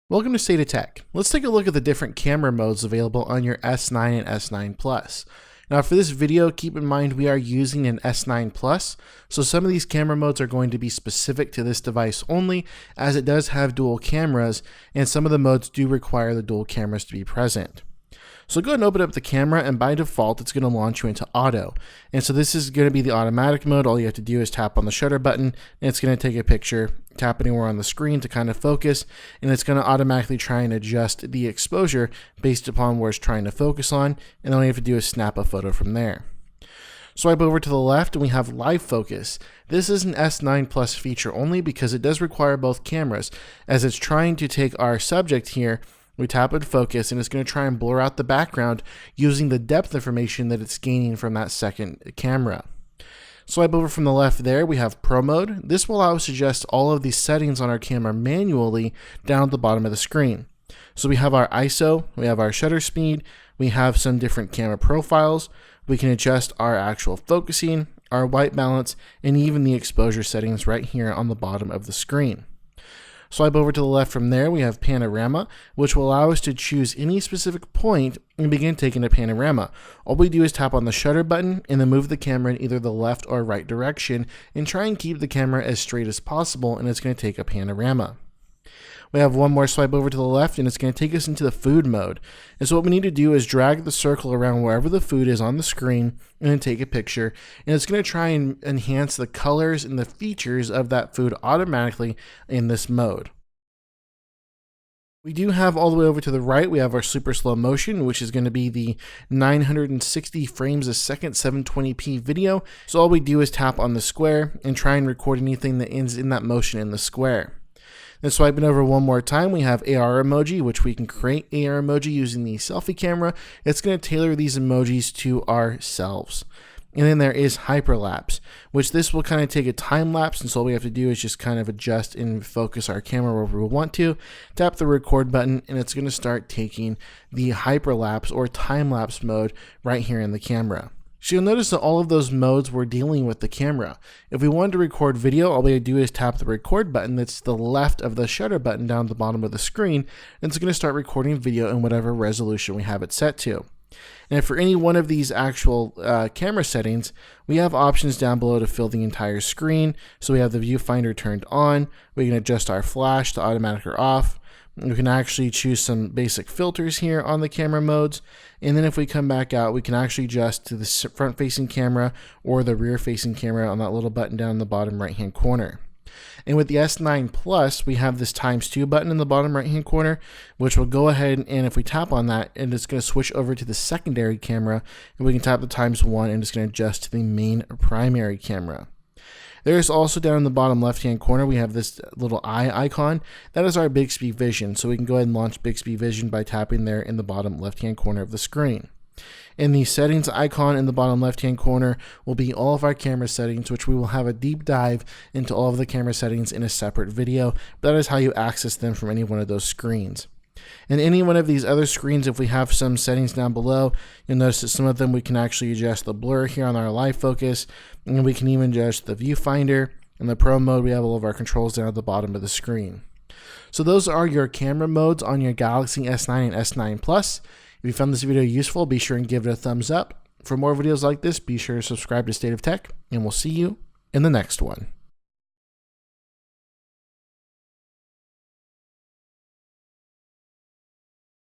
Welcome to State of Tech. Let's take a look at the different camera modes available on your S9 and S9 Plus. Now for this video, keep in mind we are using an S9 Plus, so some of these camera modes are going to be specific to this device only, as it does have dual cameras, and some of the modes do require the dual cameras to be present. So go ahead and open up the camera, and by default it's going to launch you into auto. And so this is going to be the automatic mode. All you have to do is tap on the shutter button, and it's going to take a picture, tap anywhere on the screen to kind of focus, and it's going to automatically try and adjust the exposure based upon where it's trying to focus on, and all you have to do is snap a photo from there. Swipe over to the left and we have live focus. This is an S9 Plus feature only because it does require both cameras, as it's trying to take our subject here. We tap and focus, and it's going to try and blur out the background using the depth information that it's gaining from that second camera. Swipe over from the left there, we have Pro Mode. This will allow us to adjust all of these settings on our camera manually down at the bottom of the screen. So we have our ISO, we have our shutter speed, we have some different camera profiles, we can adjust our actual focusing, our white balance, and even the exposure settings right here on the bottom of the screen. Swipe over to the left from there, we have Panorama, which will allow us to choose any specific point and begin taking a panorama. All we do is tap on the shutter button and then move the camera in either the left or right direction and try and keep the camera as straight as possible, and it's going to take a panorama. We have one more swipe over to the left, and it's going to take us into the food mode. And so what we need to do is drag the circle around wherever the food is on the screen and then take a picture. And it's going to try and enhance the colors and the features of that food automatically in this mode. We do have all the way over to the right, we have our super slow motion, which is going to be the 960 frames a second 720p video. So all we do is tap on the square and try and record anything that ends in that motion in the square. Then swiping over one more time, we have AR emoji, which we can create AR emoji using the selfie camera. It's going to tailor these emojis to ourselves. And then there is Hyperlapse, which this will kind of take a time lapse, and so all we have to do is just kind of adjust and focus our camera wherever we want to. Tap the record button, and it's going to start taking the Hyperlapse or time lapse mode right here in the camera. So you'll notice that all of those modes we're dealing with the camera. If we wanted to record video, all we have to do is tap the record button that's to the left of the shutter button down at the bottom of the screen, and it's going to start recording video in whatever resolution we have it set to. And for any one of these actual camera settings, we have options down below to fill the entire screen. So we have the viewfinder turned on, we can adjust our flash to automatic or off. We can actually choose some basic filters here on the camera modes. And then if we come back out, we can actually adjust to the front facing camera or the rear facing camera on that little button down in the bottom right hand corner. And with the S9 Plus, we have this ×2 button in the bottom right hand corner, which will go ahead and if we tap on that, and it's going to switch over to the secondary camera, and we can tap the ×1 and it's going to adjust to the main primary camera. There's also down in the bottom left hand corner, we have this little eye icon. That is our Bigsby Vision. So we can go ahead and launch Bigsby Vision by tapping there in the bottom left hand corner of the screen. And the settings icon in the bottom left hand corner will be all of our camera settings, which we will have a deep dive into all of the camera settings in a separate video. But that is how you access them from any one of those screens. And any one of these other screens, if we have some settings down below, you'll notice that some of them we can actually adjust the blur here on our live focus, and we can even adjust the viewfinder. In the Pro mode, we have all of our controls down at the bottom of the screen. So those are your camera modes on your Galaxy S9 and S9 Plus. If you found this video useful, be sure and give it a thumbs up. For more videos like this, be sure to subscribe to State of Tech, and we'll see you in the next one.